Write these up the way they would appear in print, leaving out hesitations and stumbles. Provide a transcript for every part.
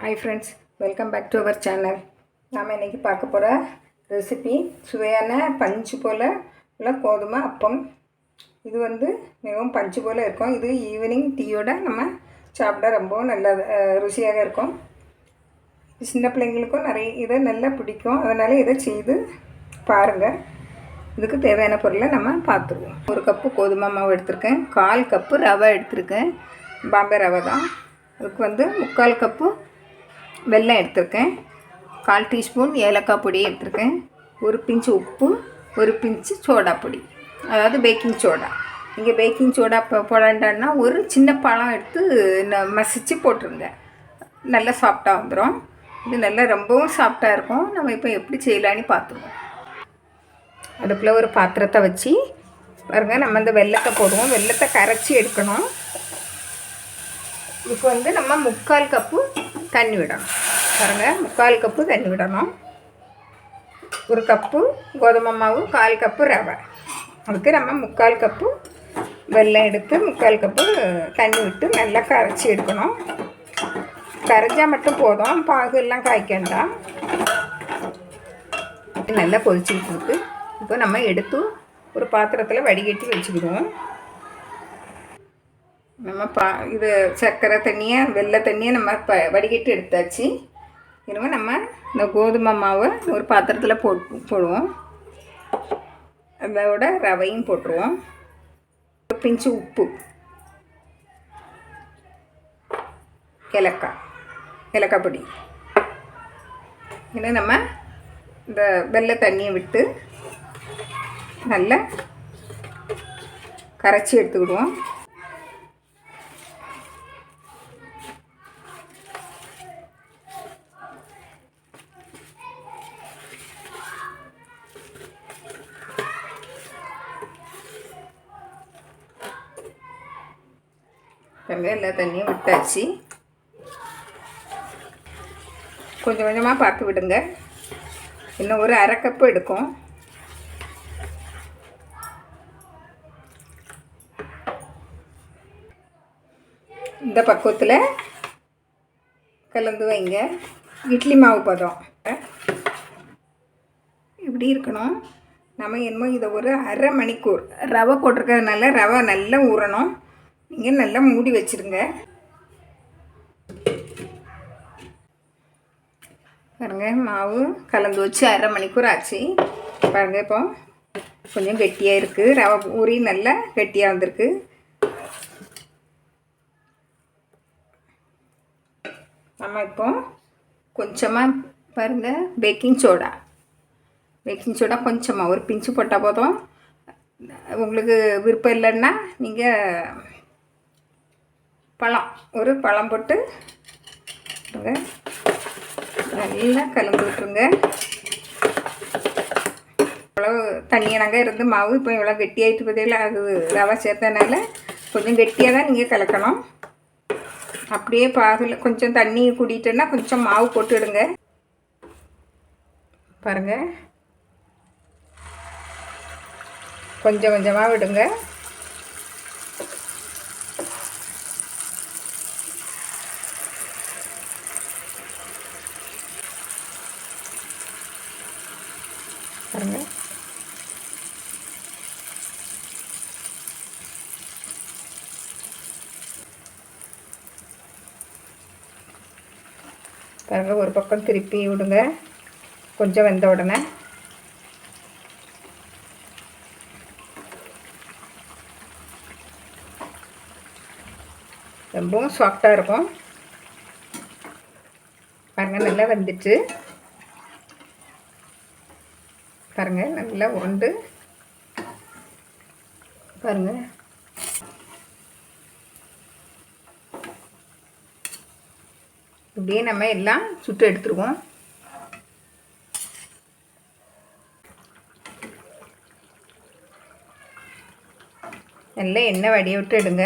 Hi friends, welcome back to our channel. நாம் இன்னைக்கு பார்க்க போற ரெசிபி சுவையான பஞ்சு போல உள்ள கோதுமை அப்பம். இது மிகவும் பஞ்சு போல இருக்கும். இது ஈவினிங் டீயோட நம்ம சாப்பிட ரொம்ப நல்ல ருசியாக இருக்கும். சின்ன பிள்ளைங்களுக்கும் நிறைய இதை நல்லா பிடிக்கும். அதனால இதை செய்து பாருங்க. இதுக்கு தேவையான பொருளை நம்ம பார்த்துருவோம். 1 கப்பு கோதுமை மாவு எடுத்துருக்கேன். 1/4 கப்பு ரவை எடுத்துருக்கேன். பாம்பே ரவை தான். அதுக்கு 3/4 கப்பு வெல்லம் எடுத்துருக்கேன். 1/4 டீஸ்பூன் ஏலக்காய் பொடி எடுத்துருக்கேன். 1 பிஞ்சு உப்பு, 1 பிஞ்சு சோடா பொடி, அதாவது பேக்கிங் சோடா. நீங்கள் பேக்கிங் சோடா போடாண்டான்னா ஒரு சின்ன பழம் எடுத்து மசிச்சு போட்டுருங்க. நல்லா சாஃப்டாக வந்துடும். இது நல்லா ரொம்பவும் சாஃப்டாக இருக்கும். நம்ம இப்போ எப்படி செய்யலான்னு பார்த்துருவோம். அடுப்பில் ஒரு பாத்திரத்தை வச்சு பாருங்கள், நம்ம இந்த வெல்லத்தை போடுவோம். வெல்லத்தை கரைச்சி எடுக்கணும். இப்போ நம்ம 3/4 கப்பு தண்ணி விடணும். பாருங்கள், 3/4 கப்பு தண்ணி விடணும். 1 கப்பு கோதுமை மாவு, 1/4 கப்பு ரவை. அதுக்கு நம்ம 3/4 கப்பு வெல்லம் எடுத்து 3/4 கப்பு தண்ணி விட்டு நல்லா கரைச்சி எடுக்கணும். கரைஞ்சால் மட்டும் போதும், பாகுலாம் காய்க்கண்டாம். நல்லா கொதிச்சுக்கிட்டு இருக்கு. இப்போ நம்ம எடுத்து ஒரு பாத்திரத்தில் வடிகட்டி வச்சுக்கிடுவோம். நம்ம இது சர்க்கரை தண்ணியை வெள்ளை தண்ணியை நம்ம வடிகட்டி எடுத்தாச்சு. இனிமேல் நம்ம இந்த கோதுமை மாவை ஒரு பாத்திரத்தில் போடுவோம். அதோட ரவையும் போட்டுருவோம். 1 பிஞ்சு உப்பு, ஏலக்காய் பொடி. இன்னும் நம்ம இந்த வெள்ளை தண்ணியை விட்டு நல்லா கரைச்சி எடுத்துக்கிடுவோம். எல்லா தண்ணியும் விட்டாச்சு. கொஞ்சம் கொஞ்சமாக பார்த்து விடுங்க. இன்னும் ஒரு 1/2 கப்பு எடுக்கும். இந்த பக்குவத்தில் கலந்து வைங்க. இட்லி மாவு பதம் இப்படி இருக்கணும். நம்ம என்னமோ இதை ஒரு 1/2 மணிக்கூர் ரவை போட்டிருக்கிறதுனால ரவை நல்லா ஊறணும். நீங்கள் நல்லா மூடி வச்சுருங்க. பாருங்கள், மாவு கலந்து வச்சு 1/2 மணிக்கூர் ஆச்சு. பாருங்கள், இப்போ கொஞ்சம் கெட்டியாக இருக்குது. ரவை ஊறி நல்லா கெட்டியாக வந்திருக்கு. நம்ம இப்போ கொஞ்சமாக பாருங்கள், பேக்கிங் சோடா கொஞ்சமாக 1 பிஞ்சு போட்டால் போதும். உங்களுக்கு விருப்பம் இல்லைன்னா நீங்கள் ஒரு பழம் போட்டு நல்லா கலந்து விட்டுருங்க. இவ்வளோ தண்ணியாக இருந்து மாவு இப்போ இவ்வளோ கெட்டியாகிட்டு பார்த்தீங்களா? அது ரவை சேர்த்தனால கொஞ்சம் கெட்டியாக தான் நீங்கள் கலக்கணும். அப்படியே பாகில் கொஞ்சம் தண்ணி கூட்டிட்டேன்னா கொஞ்சம் மாவு போட்டுவிடுங்க. பாருங்கள், கொஞ்சம் கொஞ்சமாக விடுங்க. பாருங்கள், பாருங்கள், ஒரு பக்கம் திருப்பி விடுங்க. கொஞ்சம் வெந்த உடனே ரொம்பவும் சாஃப்டாக இருக்கும். பாருங்கள், நல்லா வந்துட்டு பாருங்கள், நல்லா உருண்டு பாருங்கள். இப்படியே நம்ம எல்லாம் சுட்டு எடுத்துருவோம். நல்லா எண்ணெய் வடிய விட்டு எடுங்க.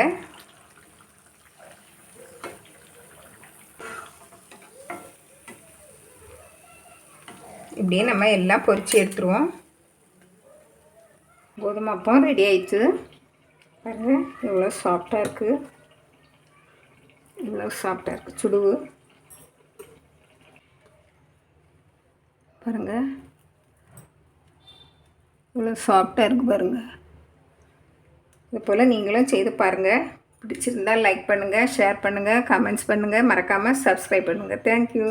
இப்படியே நம்ம எல்லாம் பொரிச்சு எடுத்துருவோம். கோதுமை அப்பம் ரெடி ஆயிடுச்சு. பாருங்கள், எவ்வளோ சாஃப்டாக இருக்குது. இவ்வளோ சாஃப்டாக இருக்குது. சுடுவு பாருங்கள், இவ்வளோ சாஃப்டாக இருக்குது பாருங்கள். இது போல் நீங்களும் செய்து பாருங்கள். பிடிச்சிருந்தால் லைக் பண்ணுங்கள், ஷேர் பண்ணுங்கள், கமெண்ட்ஸ் பண்ணுங்கள், மறக்காமல் சப்ஸ்கிரைப் பண்ணுங்கள். தேங்க்யூ.